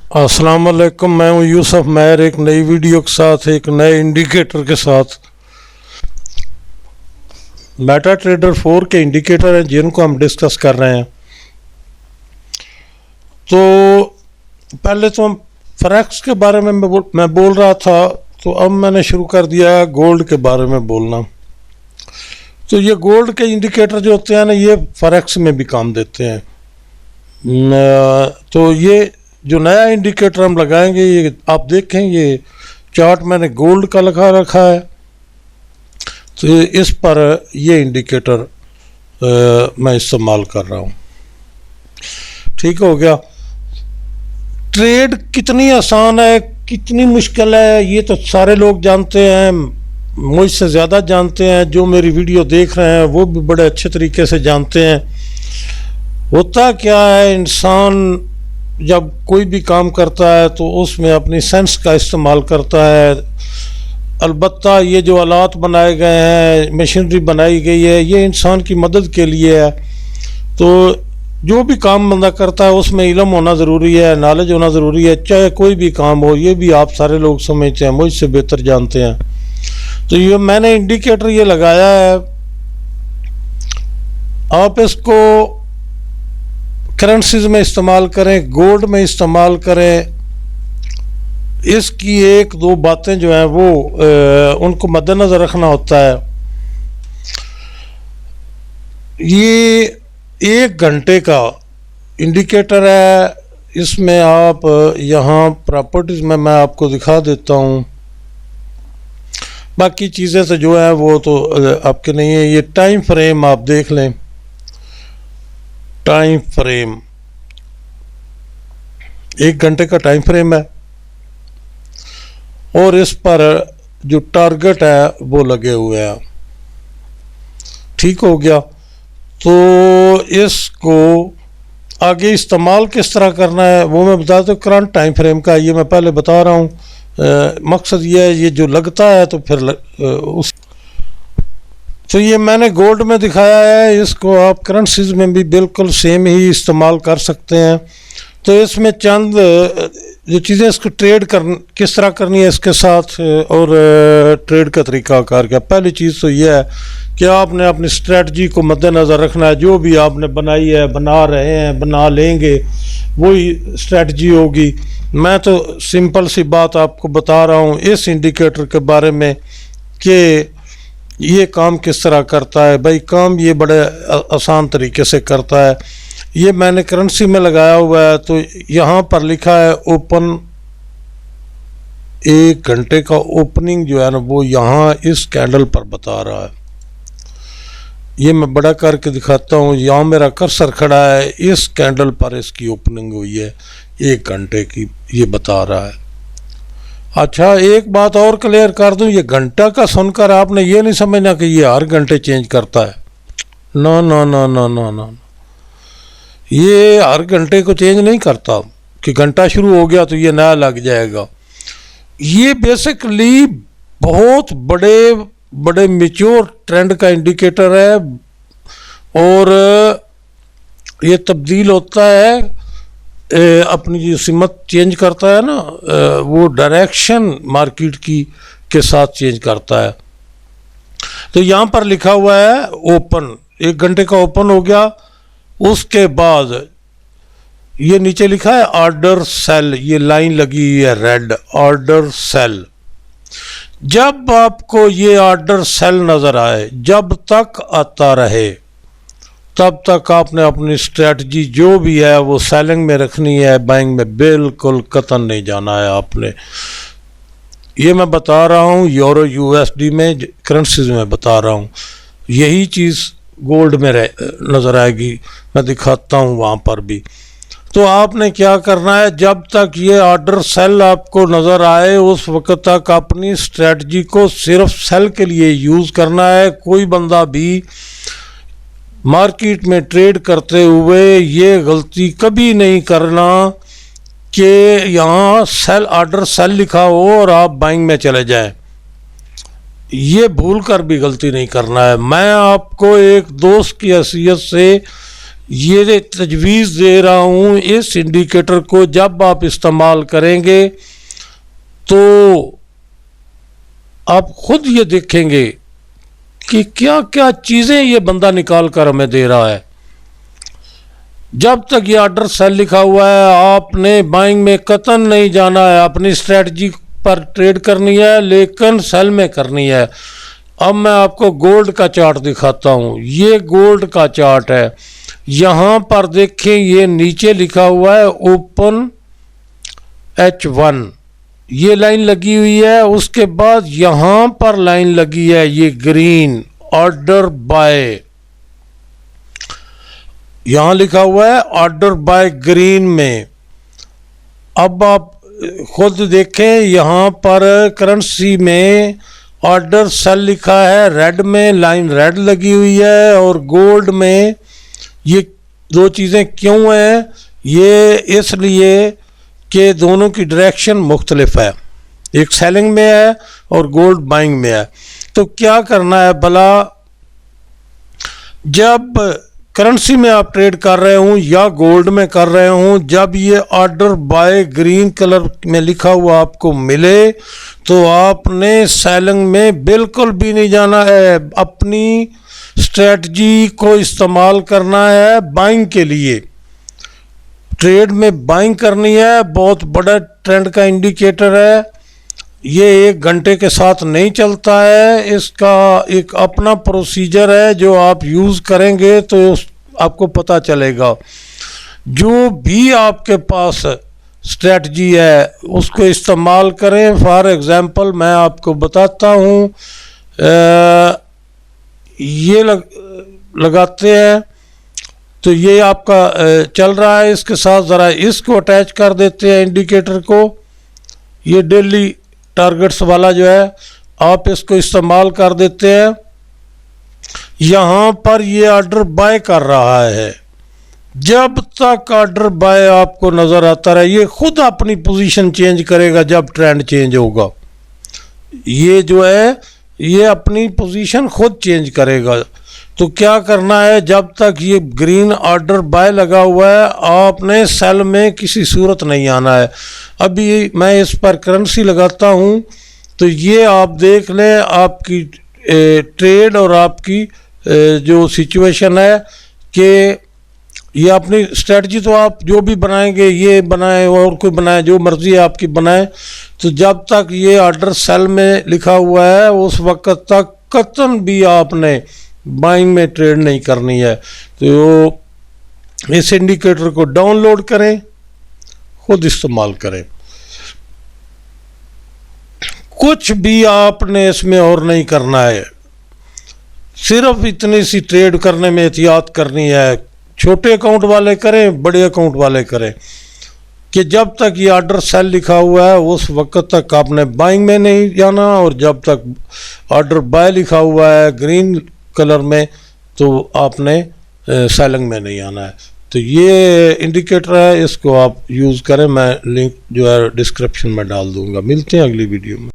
अस्सलाम वालेकुम, मैं हूं यूसुफ महर एक नई वीडियो के साथ, एक नए इंडिकेटर के साथ। मेटा ट्रेडर 4 के इंडिकेटर हैं जिनको हम डिस्कस कर रहे हैं। तो पहले तो हम फॉरेक्स के बारे में मैं बोल रहा था, तो अब मैंने शुरू कर दिया गोल्ड के बारे में बोलना। तो ये गोल्ड के इंडिकेटर जो होते हैं ना, ये फॉरेक्स में भी काम देते हैं। तो ये जो नया इंडिकेटर हम लगाएंगे, ये आप देखें, ये चार्ट मैंने गोल्ड का लगा रखा है। तो इस पर ये इंडिकेटर मैं इस्तेमाल कर रहा हूँ। ठीक हो गया। ट्रेड कितनी आसान है, कितनी मुश्किल है, ये तो सारे लोग जानते हैं, मुझसे ज़्यादा जानते हैं। जो मेरी वीडियो देख रहे हैं वो भी बड़े अच्छे तरीके से जानते हैं। होता क्या है, इंसान जब कोई भी काम करता है तो उसमें अपनी सेंस का इस्तेमाल करता है। अलबत्ता ये जो आलात बनाए गए हैं, मशीनरी बनाई गई है, ये इंसान की मदद के लिए है। तो जो भी काम बंदा करता है उसमें इल्म होना ज़रूरी है, नॉलेज होना ज़रूरी है, चाहे कोई भी काम हो। ये भी आप सारे लोग समझते हैं, मुझसे बेहतर जानते हैं। तो ये मैंने इंडिकेटर ये लगाया है, आप इसको करेंसीज में इस्तेमाल करें, गोल्ड में इस्तेमाल करें। इसकी एक दो बातें जो हैं वो उनको मद्देनज़र रखना होता है। ये 1 घंटे का इंडिकेटर है। इसमें आप यहाँ प्रॉपर्टीज़ में मैं आपको दिखा देता हूँ, बाकी चीज़ें तो जो है वो तो आपके नहीं है। ये टाइम फ्रेम आप देख लें, टाइम फ्रेम 1 घंटे का टाइम फ्रेम है, और इस पर जो टारगेट है वो लगे हुए हैं। ठीक हो गया। तो इसको आगे इस्तेमाल किस तरह करना है वो मैं बता दूं। करंट टाइम फ्रेम का ये मैं पहले बता रहा हूँ। मकसद ये है, ये जो लगता है तो फिर उस तो ये मैंने गोल्ड में दिखाया है, इसको आप करेंसीज में भी बिल्कुल सेम ही इस्तेमाल कर सकते हैं। तो इसमें चंद जो चीज़ें इसको ट्रेड किस तरह करनी है इसके साथ, और ट्रेड का तरीका कार क्या। पहली चीज़ तो यह है कि आपने अपनी स्ट्रेटजी को मद्देनज़र रखना है। जो भी आपने बनाई है, बना रहे हैं, बना लेंगे, वही स्ट्रेटजी होगी। मैं तो सिंपल सी बात आपको बता रहा हूँ इस इंडिकेटर के बारे में कि ये काम किस तरह करता है। भाई काम ये बड़े आसान तरीके से करता है। ये मैंने करेंसी में लगाया हुआ है, तो यहाँ पर लिखा है ओपन। 1 घंटे का ओपनिंग जो है ना वो यहाँ इस कैंडल पर बता रहा है। ये मैं बड़ा करके दिखाता हूँ। यहाँ मेरा कर्सर खड़ा है, इस कैंडल पर इसकी ओपनिंग हुई है 1 घंटे की, ये बता रहा है। अच्छा, एक बात और क्लियर कर दूं, ये घंटा का सुनकर आपने ये नहीं समझना कि ये हर घंटे चेंज करता है। ना ना ना ना ना ना, ये हर घंटे को चेंज नहीं करता कि घंटा शुरू हो गया तो ये नया लग जाएगा। ये बेसिकली बहुत बड़े बड़े मैच्योर ट्रेंड का इंडिकेटर है, और ये तब्दील होता है, अपनी जो सिमत चेंज करता है ना, वो डायरेक्शन मार्केट की के साथ चेंज करता है। तो यहाँ पर लिखा हुआ है ओपन, 1 घंटे का ओपन हो गया। उसके बाद ये नीचे लिखा है ऑर्डर सेल, ये लाइन लगी हुई है रेड, ऑर्डर सेल। जब आपको ये ऑर्डर सेल नज़र आए, जब तक आता रहे, तब तक आपने अपनी स्ट्रेटजी जो भी है वो सेलिंग में रखनी है, बाइंग में बिल्कुल कतन नहीं जाना है आपने। ये मैं बता रहा हूँ यूरो यूएसडी में, करेंसीज में बता रहा हूँ। यही चीज़ गोल्ड में नज़र आएगी, मैं दिखाता हूँ वहाँ पर भी। तो आपने क्या करना है, जब तक ये ऑर्डर सेल आपको नज़र आए उस वक्त तक अपनी स्ट्रेटजी को सिर्फ सेल के लिए यूज़ करना है। कोई बंदा भी मार्केट में ट्रेड करते हुए ये गलती कभी नहीं करना कि यहाँ सेल ऑर्डर सेल लिखा हो और आप बाइंग में चले जाएं। ये भूल कर भी गलती नहीं करना है। मैं आपको एक दोस्त की हैसियत से ये तजवीज़ दे रहा हूँ, इस इंडिकेटर को जब आप इस्तेमाल करेंगे तो आप खुद ये देखेंगे कि क्या क्या चीज़ें ये बंदा निकाल कर हमें दे रहा है। जब तक ये ऑर्डर सेल लिखा हुआ है आपने बाइंग में कतन नहीं जाना है, अपनी स्ट्रेटजी पर ट्रेड करनी है लेकिन सेल में करनी है। अब मैं आपको गोल्ड का चार्ट दिखाता हूँ। ये गोल्ड का चार्ट है। यहाँ पर देखें ये नीचे लिखा हुआ है ओपन H1, ये लाइन लगी हुई है। उसके बाद यहाँ पर लाइन लगी है ये ग्रीन ऑर्डर बाय, यहाँ लिखा हुआ है ऑर्डर बाय ग्रीन में। अब आप खुद देखें यहाँ पर करेंसी में ऑर्डर सेल लिखा है रेड में, लाइन रेड लगी हुई है, और गोल्ड में ये दो चीज़ें क्यों हैं? ये इसलिए कि दोनों की डायरेक्शन मुख्तलिफ है, एक सेलिंग में है और गोल्ड बाइंग में है। तो क्या करना है भला, जब करेंसी में आप ट्रेड कर रहे हूँ या गोल्ड में कर रहे हूँ, जब ये ऑर्डर बाय ग्रीन कलर में लिखा हुआ आपको मिले तो आपने सेलिंग में बिल्कुल भी नहीं जाना है, अपनी स्ट्रेटजी को इस्तेमाल करना है बाइंग के लिए। ट्रेड में बाइंग करनी है। बहुत बड़ा ट्रेंड का इंडिकेटर है, ये 1 घंटे के साथ नहीं चलता है, इसका एक अपना प्रोसीजर है जो आप यूज़ करेंगे तो आपको पता चलेगा। जो भी आपके पास स्ट्रेटजी है उसको इस्तेमाल करें। फॉर एग्ज़ाम्पल मैं आपको बताता हूँ, ये लगाते हैं तो ये आपका चल रहा है, इसके साथ ज़रा इसको अटैच कर देते हैं इंडिकेटर को। ये डेली टारगेट्स वाला जो है आप इसको इस्तेमाल कर देते हैं। यहाँ पर ये ऑर्डर बाय कर रहा है, जब तक ऑर्डर बाय आपको नज़र आता रहे ये खुद अपनी पोजीशन चेंज करेगा जब ट्रेंड चेंज होगा। ये जो है ये अपनी पोजीशन खुद चेंज करेगा। तो क्या करना है, जब तक ये ग्रीन ऑर्डर बाय लगा हुआ है आपने सेल में किसी सूरत नहीं आना है। अभी मैं इस पर करेंसी लगाता हूँ तो ये आप देख लें आपकी ट्रेड और आपकी जो सिचुएशन है कि ये अपनी स्ट्रेटजी तो आप जो भी बनाएंगे, ये बनाएं और कोई बनाए, जो मर्जी आपकी बनाए, तो जब तक ये ऑर्डर सेल में लिखा हुआ है उस वक्त तक कतन भी आपने बाइंग में ट्रेड नहीं करनी है। तो इस इंडिकेटर को डाउनलोड करें, खुद इस्तेमाल करें। कुछ भी आपने इसमें और नहीं करना है, सिर्फ इतनी सी ट्रेड करने में एहतियात करनी है। छोटे अकाउंट वाले करें, बड़े अकाउंट वाले करें, कि जब तक ये ऑर्डर सेल लिखा हुआ है उस वक्त तक आपने बाइंग में नहीं जाना, और जब तक ऑर्डर बाय लिखा हुआ है ग्रीन कलर में तो आपने सेलिंग में नहीं आना है। तो ये इंडिकेटर है, इसको आप यूज़ करें। मैं लिंक जो है डिस्क्रिप्शन में डाल दूंगा। मिलते हैं अगली वीडियो में।